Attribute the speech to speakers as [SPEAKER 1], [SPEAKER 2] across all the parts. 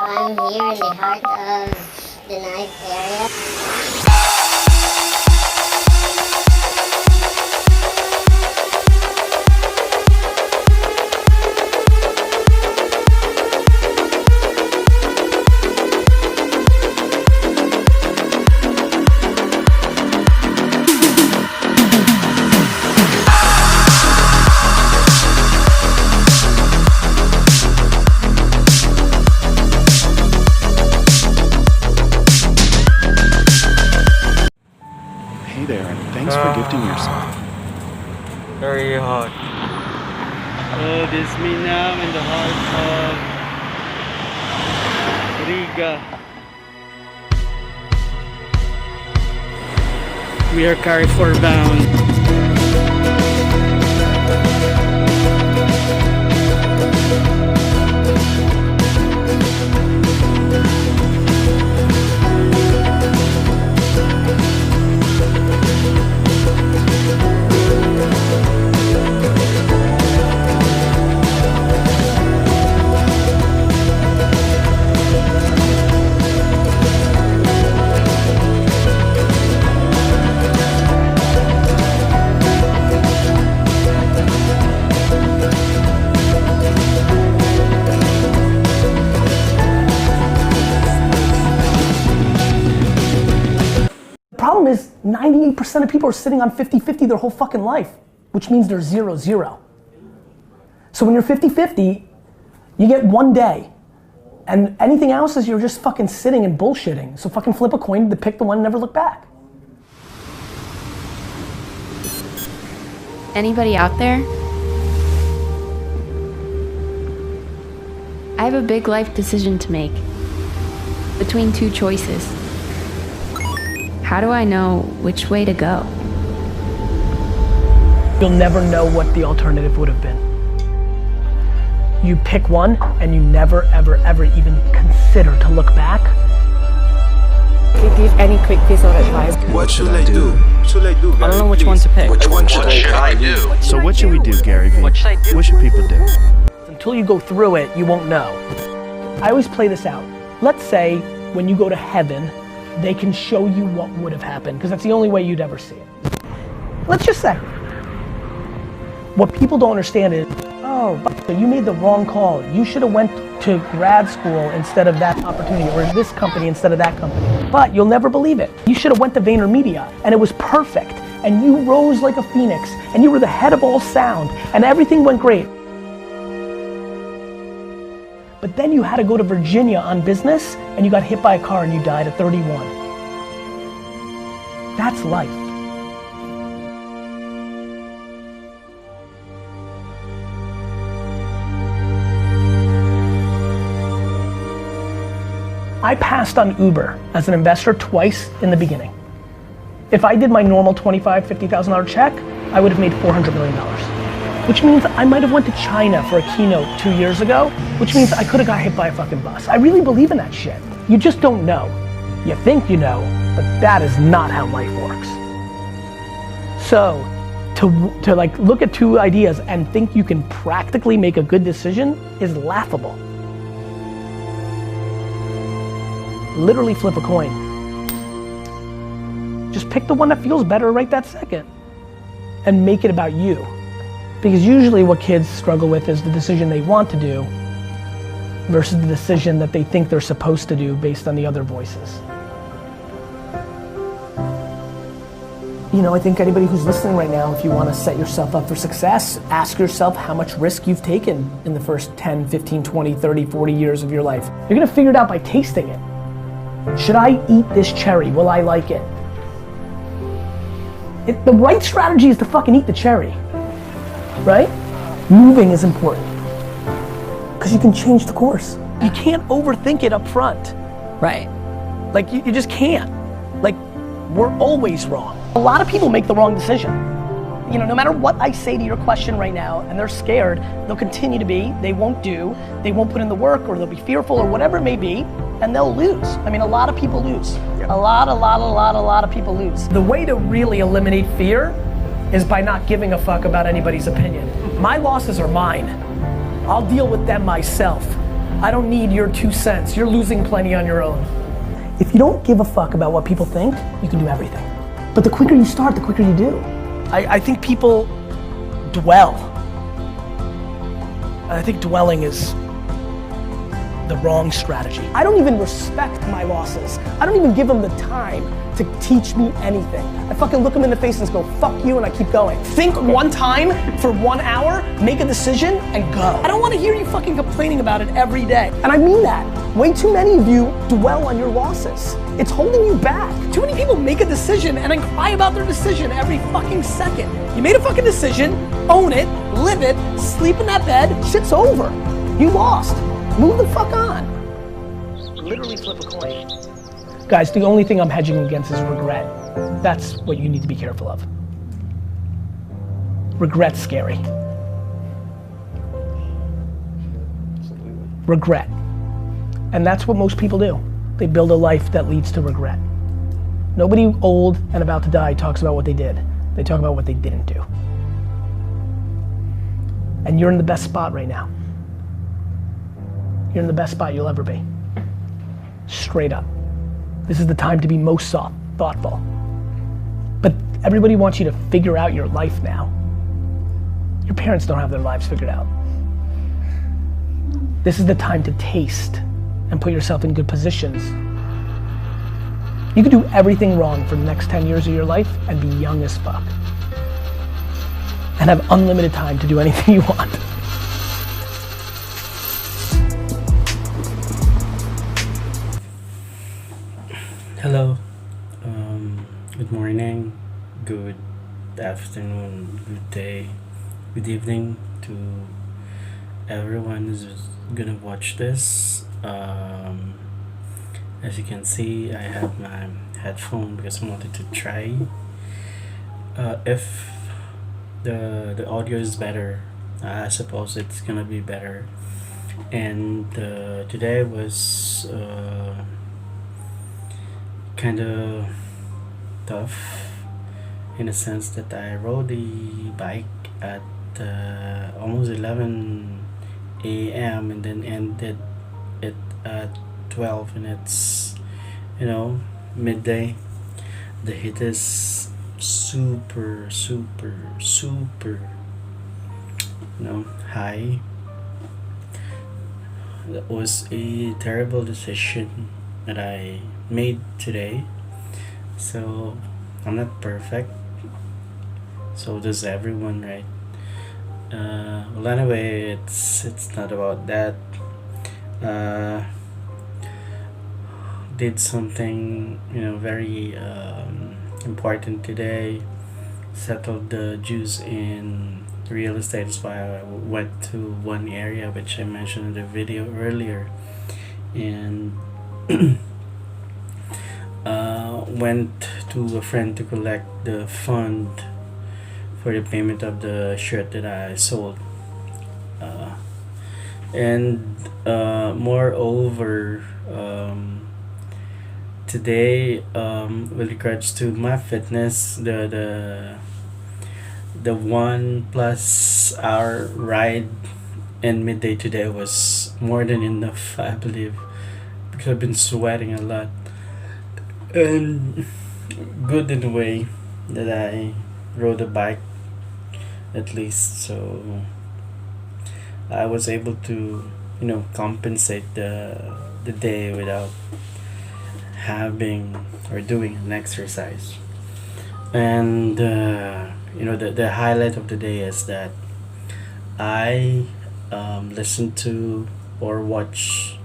[SPEAKER 1] I'm here in the heart of the knife area.
[SPEAKER 2] Hey there, and thanks for gifting yourself.
[SPEAKER 3] Very hot. Oh, this is me now in the heart of Riga. We are Carrefour bound.
[SPEAKER 4] Problem is 98% of people are sitting on 50-50 their whole fucking life, which means they're 0-0. So when you're 50-50, you get one day, and anything else is you're just fucking sitting and bullshitting. So fucking flip a coin to pick the one and never look back.
[SPEAKER 5] Anybody out there? I have a big life decision to make between two choices. How do I know which way to go?
[SPEAKER 4] You'll never know what the alternative would have been. You pick one and you never, ever, ever even consider to look back.
[SPEAKER 6] Can you give any quick piece of advice?
[SPEAKER 7] What should I do?
[SPEAKER 3] I don't know which one to pick.
[SPEAKER 7] Which one should I do?
[SPEAKER 2] So what should we do, Gary Vee?
[SPEAKER 3] What should I do?
[SPEAKER 2] What should people do?
[SPEAKER 4] Until you go through it, you won't know. I always play this out. Let's say when you go to heaven, they can show you what would have happened, because that's the only way you'd ever see it. Let's just say. What people don't understand is, oh, but you made the wrong call. You should have went to grad school instead of that opportunity, or this company instead of that company. But you'll never believe it. You should have went to VaynerMedia, and it was perfect. And you rose like a phoenix, and you were the head of all sound, and everything went great. But then you had to go to Virginia on business, and you got hit by a car and you died at 31. That's life. I passed on Uber as an investor twice in the beginning. If I did my normal $25,000, $50,000 check, I would have made $400 million. Which means I might have went to China for a keynote 2 years ago, which means I could have got hit by a fucking bus. I really believe in that shit. You just don't know. You think you know, but that is not how life works. So, to like look at two ideas and think you can practically make a good decision is laughable. Literally flip a coin. Just pick the one that feels better right that second and make it about you. Because usually what kids struggle with is the decision they want to do versus the decision that they think they're supposed to do based on the other voices. You know, I think anybody who's listening right now, if you want to set yourself up for success, ask yourself how much risk you've taken in the first 10, 15, 20, 30, 40 years of your life. You're gonna figure it out by tasting it. Should I eat this cherry? Will I like it? The right strategy is to fucking eat the cherry. Right? Moving is important because you can change the course. You can't overthink it up front.
[SPEAKER 6] Right.
[SPEAKER 4] Like you just can't. Like we're always wrong. A lot of people make the wrong decision. You know, no matter what I say to your question right now and they're scared, they'll continue to be, they won't put in the work, or they'll be fearful or whatever it may be, and they'll lose. I mean, a lot of people lose. A lot of people lose. The way to really eliminate fear is by not giving a fuck about anybody's opinion. My losses are mine. I'll deal with them myself. I don't need your 2 cents. You're losing plenty on your own. If you don't give a fuck about what people think, you can do everything. But the quicker you start, the quicker you do. I think people dwell. I think dwelling is the wrong strategy. I don't even respect my bosses. I don't even give them the time to teach me anything. I fucking look them in the face and go, fuck you, and I keep going. Think one time for 1 hour, make a decision, and go. I don't want to hear you fucking complaining about it every day. And I mean that. Way too many of you dwell on your losses. It's holding you back. Too many people make a decision and then cry about their decision every fucking second. You made a fucking decision, own it, live it, sleep in that bed, shit's over. You lost. Move the fuck on. Literally flip a coin. Guys, the only thing I'm hedging against is regret. That's what you need to be careful of. Regret's scary. Regret. And that's what most people do. They build a life that leads to regret. Nobody old and about to die talks about what they did. They talk about what they didn't do. And you're in the best spot right now. You're in the best spot you'll ever be. Straight up. This is the time to be most thoughtful. But everybody wants you to figure out your life now. Your parents don't have their lives figured out. This is the time to taste and put yourself in good positions. You can do everything wrong for the next 10 years of your life and be young as fuck. And have unlimited time to do anything you want.
[SPEAKER 3] Hello. Good morning, good afternoon, good day, good evening to everyone who's gonna watch this. As you can see, I have my headphone because I wanted to try if the audio is better. I suppose it's gonna be better. And today was kind of tough in a sense that I rode the bike at almost 11 a.m. and then ended it at 12, and it's, you know, midday. The heat is super high. That was a terrible decision that I made today. So I'm not perfect, so does everyone, right? Well, anyway, it's not about that. Did something, you know, very important today. Settled the dues in real estate. That's why I went to one area which I mentioned in the video earlier, and went to a friend to collect the fund for the payment of the shirt that I sold. And moreover, today, with regards to my fitness, the 1+ hour ride in midday today was more than enough, I believe, because I've been sweating a lot. And good in a way that I rode a bike, at least, so I was able to, you know, compensate the day without having or doing an exercise. And you know, the highlight of the day is that I listened to or watched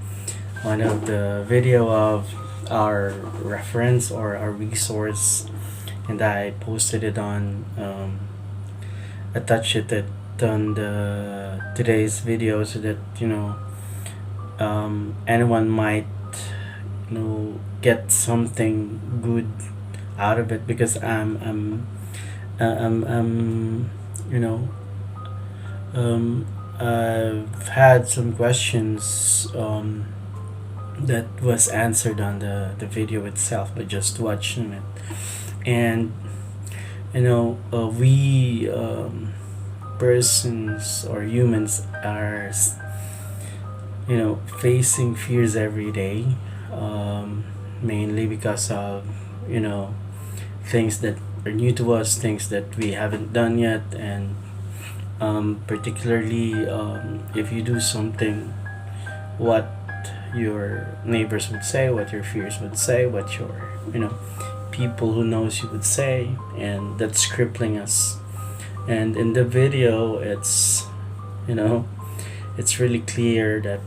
[SPEAKER 3] one of the video of our reference or our resource, and I posted it on attached it on the today's video so that, you know, anyone might, you know, get something good out of it, because I'm you know, I've had some questions that was answered on the video itself by just watching it. And you know, we persons or humans are facing fears every day, mainly because of, you know, things that are new to us, things that we haven't done yet, and particularly if you do something, what your neighbors would say, what your fears would say, what your, people who knows you would say, and that's crippling us. And in the video, you know, it's really clear that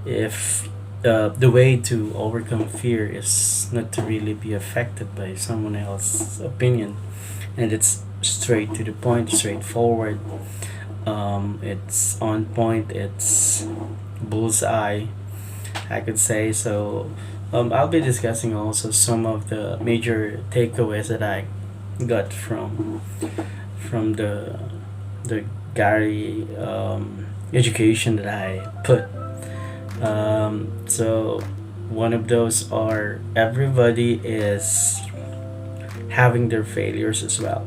[SPEAKER 3] if the way to overcome fear is not to really be affected by someone else's opinion, and it's straight to the point, straightforward. It's on point. It's bullseye, I could say. So, I'll be discussing also some of the major takeaways that I got from the Gary education that I put. So one of those are everybody is having their failures as well.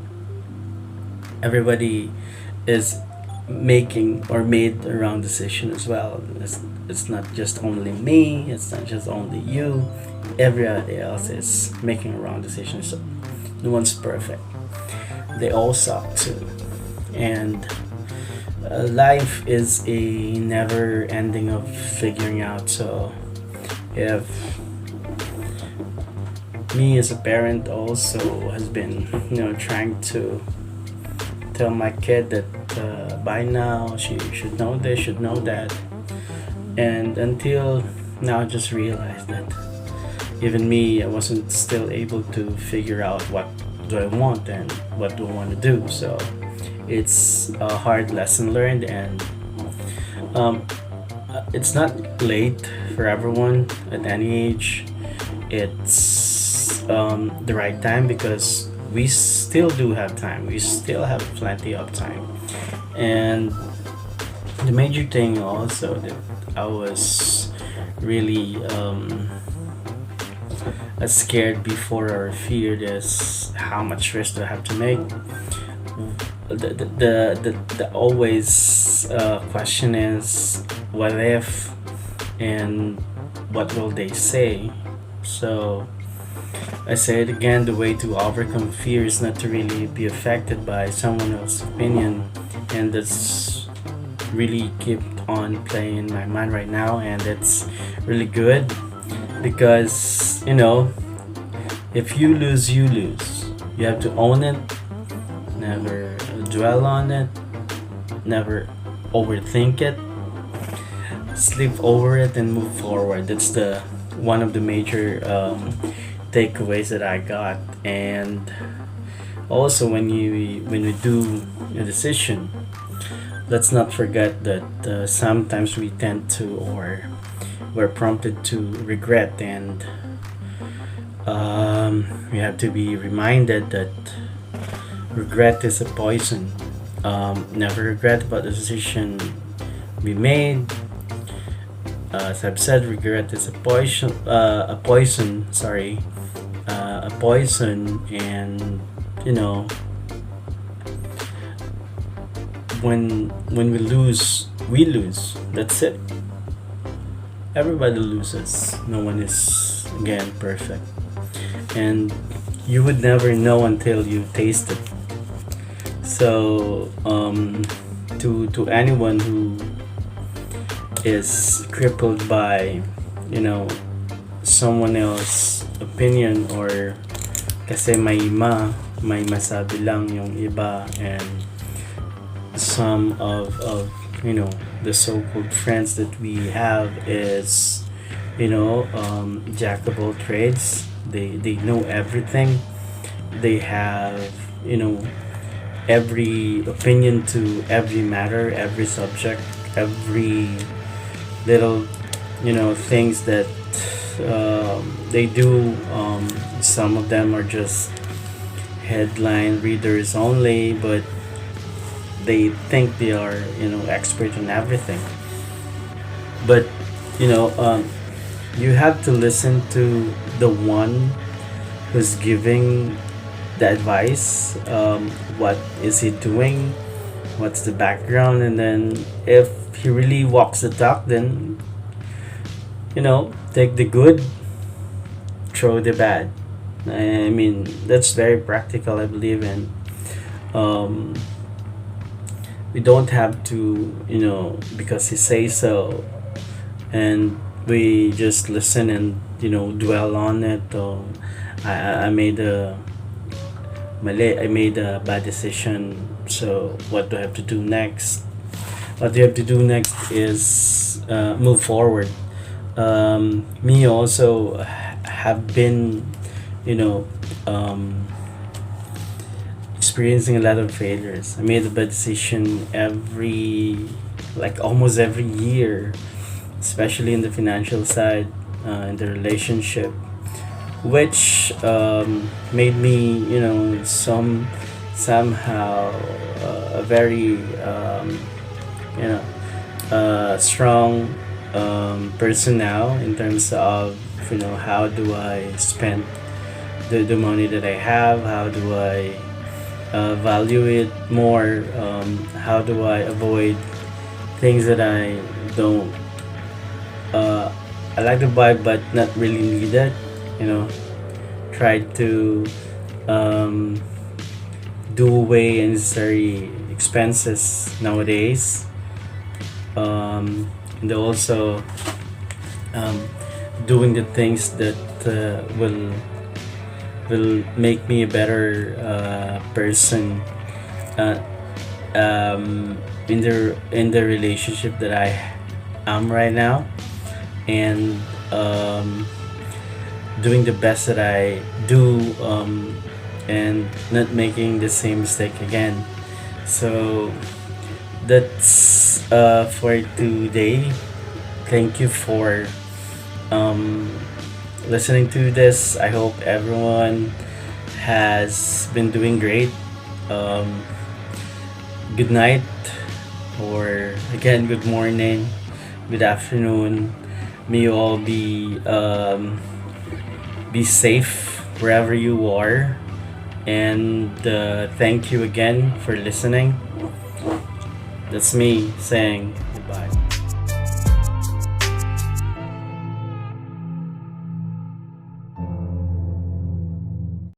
[SPEAKER 3] Everybody is making or made a wrong decision as well. It's not just only me, it's not just only you. Everybody else is making a wrong decision. So no one's perfect. They all suck too. And life is a never ending of figuring out. So if me as a parent also has been, trying to tell my kid that by now she should know this, should know that, and until now I just realized that even me, I wasn't still able to figure out what do I want and what do I want to do. So it's a hard lesson learned, and it's not late for everyone at any age. It's the right time, because we still do have time. We still have plenty of time. And the major thing also that I was really scared before or feared is how much risk do I have to make. The always question is what if, and what will they say. So I say it again, the way to overcome fear is not to really be affected by someone else's opinion, and that's really keep on playing in my mind right now, and it's really good because if you lose, you lose. You have to own it, never dwell on it, never overthink it, sleep over it and move forward. That's the one of the major takeaways that I got. And also when we do a decision, let's not forget that sometimes we tend to, or we're prompted to regret, and we have to be reminded that regret is a poison. Never regret about the decision we made. As I've said, regret is a poison. A poison. Sorry, a poison, and when we lose, we lose. That's it. Everybody loses. No one is again perfect, and you would never know until you taste it. So to anyone who is crippled by someone else's opinion, or kasi may masabi lang yung iba, and some of the so-called friends that we have is jack of all trades. They know everything. They have every opinion to every matter, every subject, every little things that they do. Some of them are just headline readers only, but they think they are expert in everything. But you have to listen to the one who's giving the advice. What is he doing? What's the background? And then if he really walks the talk, then take the good, throw the bad. I mean, that's very practical, I believe, and we don't have to, because he says so, and we just listen and dwell on it. I made a I made a bad decision. So what do I have to do next? What you have to do next is move forward. Me also have been, experiencing a lot of failures. I made a bad decision almost every year, especially in the financial side, in the relationship, which made me, somehow a very, strong person now in terms of, how do I spend the money that I have, how do I value it more, how do I avoid things that I don't I like to buy but not really need it, try to do away unnecessary expenses nowadays, and also doing the things that will make me a better person in the relationship that I am right now, and doing the best that I do, and not making the same mistake again. So that's for today. Thank you for listening to this. I hope everyone has been doing great. Good night, or again, good morning, good afternoon. May you all be safe wherever you are, and thank you again for listening. That's me saying goodbye.